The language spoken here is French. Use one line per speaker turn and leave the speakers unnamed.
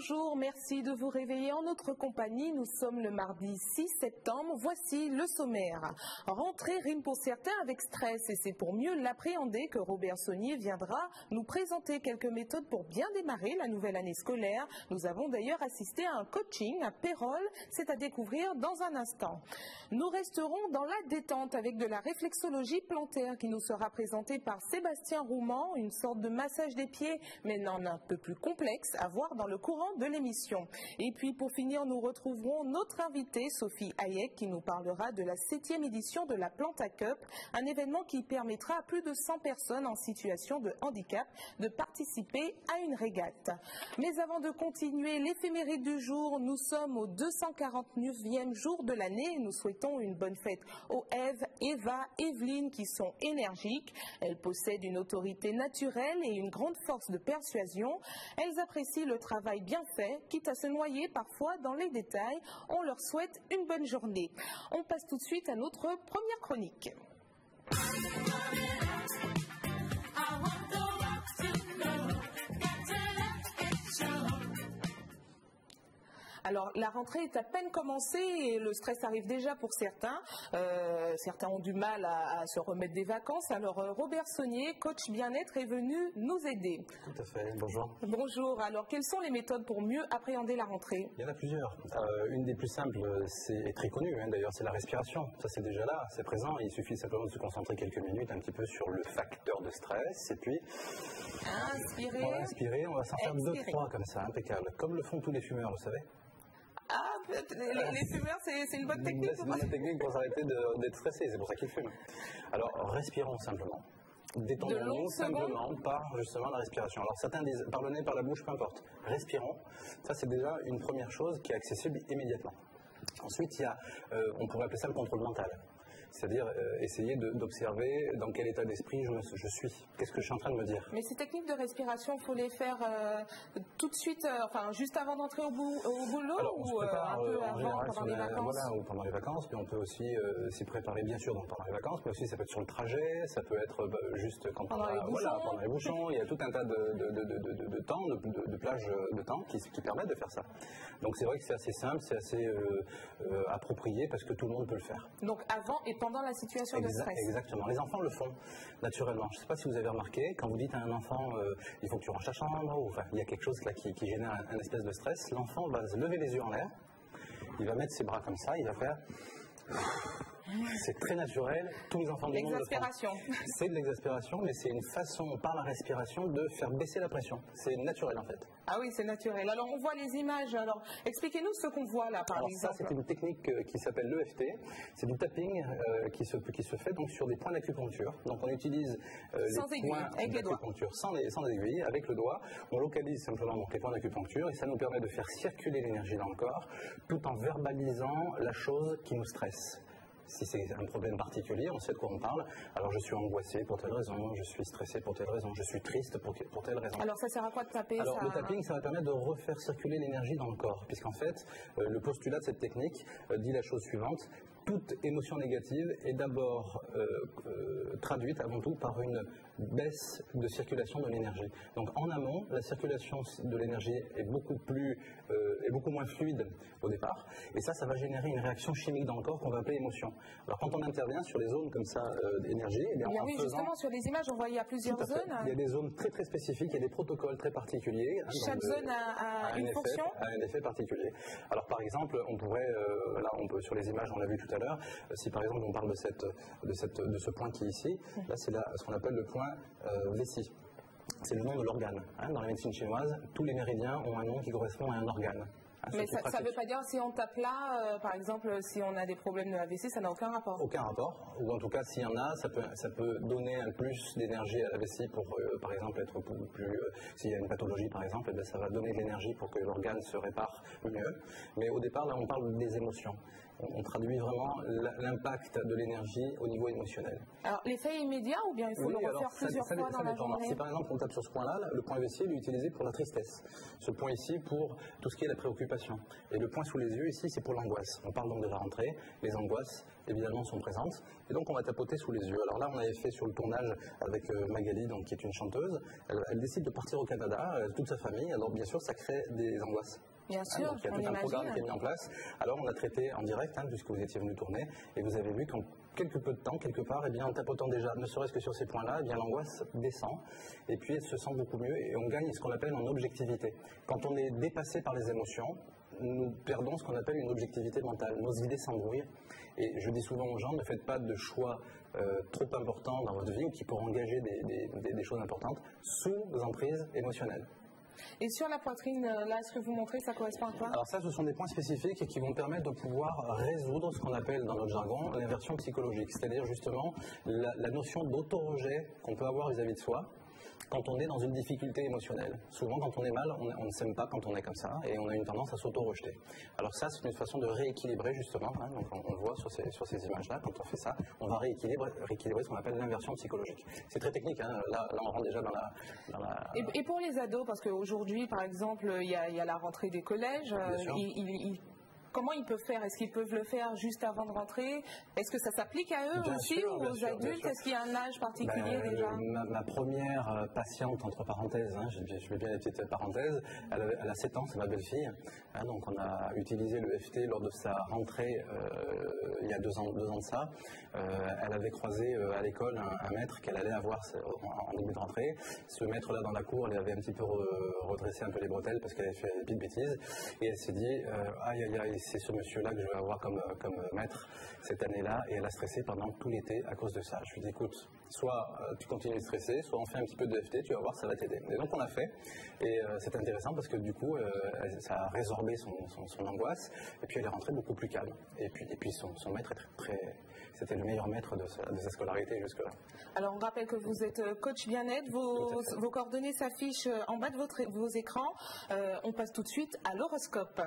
Bonjour, merci de vous réveiller en notre compagnie. Nous sommes le mardi 6 septembre. Voici le sommaire. Rentrée rime pour certains avec stress et c'est pour mieux l'appréhender que Robert Saunier viendra nous présenter quelques méthodes pour bien démarrer la nouvelle année scolaire. Nous avons d'ailleurs assisté à un coaching à Pérol, c'est à découvrir dans un instant. Nous resterons dans la détente avec de la réflexologie plantaire qui nous sera présentée par Sébastien Rouman, une sorte de massage des pieds, mais non un peu plus complexe à voir dans le courant de l'émission. Et puis pour finir, nous retrouverons notre invitée Sophie Hayek qui nous parlera de la 7e édition de la Planta Cup, un événement qui permettra à plus de 100 personnes en situation de handicap de participer à une régate. Mais avant de continuer l'éphéméride du jour, nous sommes au 249e jour de l'année et nous souhaitons une bonne fête aux Ève, Eva, Evelyne qui sont énergiques. Elles possèdent une autorité naturelle et une grande force de persuasion. Elles apprécient le travail bien fait, quitte à se noyer parfois dans les détails. On leur souhaite une bonne journée. On passe tout de suite à notre première chronique. Alors, la rentrée est à peine commencée et le stress arrive déjà pour certains. Certains ont du mal à se remettre des vacances. Alors, Robert Saunier, coach bien-être, est venu nous aider.
Tout à fait, bonjour.
Bonjour. Alors, quelles sont les méthodes pour mieux appréhender la rentrée?
Il y en a plusieurs. Une des plus simples, est très connue d'ailleurs, c'est la respiration. Ça, c'est déjà là, c'est présent. Il suffit simplement de se concentrer quelques minutes un petit peu sur le facteur de stress et puis...
Inspirer.
On va inspirer, on va s'en faire 2-3 comme ça, impeccable. Comme le font tous les fumeurs, vous savez.
Ah, les fumeurs, c'est une bonne technique.
C'est une bonne technique pour s'arrêter d'être stressé, c'est pour ça qu'ils fument. Alors, respirons simplement. Détendons-nous simplement par justement la respiration. Alors, certains disent par le nez, par la bouche, peu importe. Respirons. Ça, c'est déjà une première chose qui est accessible immédiatement. Ensuite, il y a, on pourrait appeler ça le contrôle mental. C'est-à-dire essayer d'observer dans quel état d'esprit je suis. Qu'est-ce que je suis en train de me dire?
Mais ces techniques de respiration, il faut les faire tout de suite, enfin juste avant d'entrer au boulot.
Alors, on se prépare,
un peu
en
avant,
général,
pendant les vacances.
Voilà, ou pendant les vacances, mais on peut aussi s'y préparer bien sûr pendant les vacances, mais aussi ça peut être sur le trajet, ça peut être juste quand
pendant
les bouchons, il y a tout un tas de temps, de plages de temps qui permettent de faire ça. Donc c'est vrai que c'est assez simple, c'est assez approprié parce que tout le monde peut le faire.
Donc avant et pendant la situation de stress.
Exactement. Les enfants le font naturellement. Je ne sais pas si vous avez remarqué, quand vous dites à un enfant il faut que tu ranges ta chambre, ou enfin il y a quelque chose là qui génère un espèce de stress, l'enfant va se lever les yeux en l'air, il va mettre ses bras comme ça, il va faire... C'est très naturel, tous les enfants du monde le font. C'est de l'exaspération, mais c'est une façon, par la respiration, de faire baisser la pression. C'est naturel en fait.
Ah oui, c'est naturel. Alors on voit les images, alors expliquez-nous ce qu'on voit là par exemple.
Ça c'est une technique qui s'appelle l'EFT, c'est du tapping qui se fait donc sur des points d'acupuncture. Donc on utilise les points d'acupuncture sans aiguille, avec le doigt, on localise simplement donc les points d'acupuncture et ça nous permet de faire circuler l'énergie dans le corps tout en verbalisant la chose qui nous stresse. Si c'est un problème particulier, on sait de quoi on parle. Alors je suis angoissé pour telle raison, je suis stressé pour telle raison, je suis triste pour telle raison.
Alors ça sert à quoi de taper?
Alors le tapping, ça va permettre de refaire circuler l'énergie dans le corps, puisqu'en fait, le postulat de cette technique dit la chose suivante. Toute émotion négative est d'abord traduite avant tout par une baisse de circulation de l'énergie. Donc en amont, la circulation de l'énergie est beaucoup moins fluide au départ, et ça va générer une réaction chimique dans le corps qu'on va appeler émotion. Alors quand on intervient sur les zones comme ça d'énergie, eh bien,
oui, justement sur les images on voit il y a plusieurs zones.
Il y a des zones très très spécifiques, il y a des protocoles très particuliers.
Chaque zone a une fonction,
a un effet particulier. Alors par exemple, on pourrait, là on peut sur les images on l'a vu tout à l'heure, si par exemple on parle de ce point qui est ici, là c'est ce qu'on appelle le point vessie. C'est le nom de l'organe. Dans la médecine chinoise, tous les méridiens ont un nom qui correspond à un organe.
Mais ça ne veut pas dire si on tape là, par exemple, si on a des problèmes de AVC, ça n'a aucun rapport.
Aucun rapport, ou en tout cas s'il y en a, ça peut donner un plus d'énergie à la vessie pour, par exemple, être plus s'il y a une pathologie par exemple, eh bien, ça va donner de l'énergie pour que l'organe se répare mieux. Mais au départ, là, on parle des émotions. on traduit vraiment l'impact de l'énergie au niveau émotionnel.
Alors, l'effet immédiat ou bien il faut le refaire plusieurs fois dans la journée?
Si par exemple on tape sur ce point-là, le point ici il est utilisé pour la tristesse. Ce point ici pour tout ce qui est la préoccupation. Et le point sous les yeux ici, c'est pour l'angoisse. On parle donc de la rentrée. Les angoisses, évidemment, sont présentes. Et donc on va tapoter sous les yeux. Alors là, on avait fait sur le tournage avec Magali, donc, qui est une chanteuse. Elle décide de partir au Canada, toute sa famille. Alors bien sûr, ça crée des angoisses.
Bien sûr,
donc, il y a tout un programme qui est mis en place. Alors on a traité en direct, puisque vous étiez venu tourner, et vous avez vu qu'en quelque peu de temps, quelque part, en tapotant déjà, ne serait-ce que sur ces points-là, l'angoisse descend, et puis elle se sent beaucoup mieux, et on gagne ce qu'on appelle en objectivité. Quand on est dépassé par les émotions, nous perdons ce qu'on appelle une objectivité mentale. Nos idées s'embrouillent, et je dis souvent aux gens, ne faites pas de choix trop importants dans votre vie, ou qui pourront engager des choses importantes, sous emprise émotionnelle.
Et sur la poitrine, là, ce que vous montrez, ça correspond à quoi?
Alors ça, ce sont des points spécifiques qui vont permettre de pouvoir résoudre ce qu'on appelle dans notre jargon l'inversion psychologique, c'est-à-dire justement la notion d'auto-rejet qu'on peut avoir vis-à-vis de soi quand on est dans une difficulté émotionnelle. Souvent, quand on est mal, on ne s'aime pas quand on est comme ça, et on a une tendance à s'auto-rejeter. Alors ça, c'est une façon de rééquilibrer justement, donc on voit sur ces images-là, quand on fait ça, on va rééquilibrer ce qu'on appelle l'inversion psychologique. C'est très technique, là on rentre déjà dans la...
Et pour les ados, parce qu'aujourd'hui, par exemple, il y a la rentrée des collèges, comment ils peuvent faire? Est-ce qu'ils peuvent le faire juste avant de rentrer? Est-ce que ça s'applique à eux aussi ou aux adultes? Est-ce qu'il y a un âge particulier déjà?
Ma première patiente, entre parenthèses, je mets bien les petites parenthèses, elle a 7 ans, c'est ma belle-fille. Donc on a utilisé le FT lors de sa rentrée il y a 2 ans de ça. Elle avait croisé à l'école un maître qu'elle allait avoir en début de rentrée. Ce maître-là dans la cour, elle avait un petit peu redressé un peu les bretelles parce qu'elle avait fait des petites bêtises. Et elle s'est dit, aïe aïe aïe, c'est ce monsieur-là que je vais avoir comme maître cette année-là, et elle a stressé pendant tout l'été à cause de ça. Je lui ai dit, écoute, soit tu continues de stresser, soit on fait un petit peu de FT, tu vas voir, ça va t'aider. Et donc on l'a fait, et c'est intéressant parce que du coup, ça a résorbé son angoisse, et puis elle est rentrée beaucoup plus calme. Et puis son maître est c'était le meilleur maître de sa scolarité jusque-là.
Alors on rappelle que vous êtes coach bien-être, vos coordonnées s'affichent en bas de vos écrans. On passe tout de suite à l'horoscope.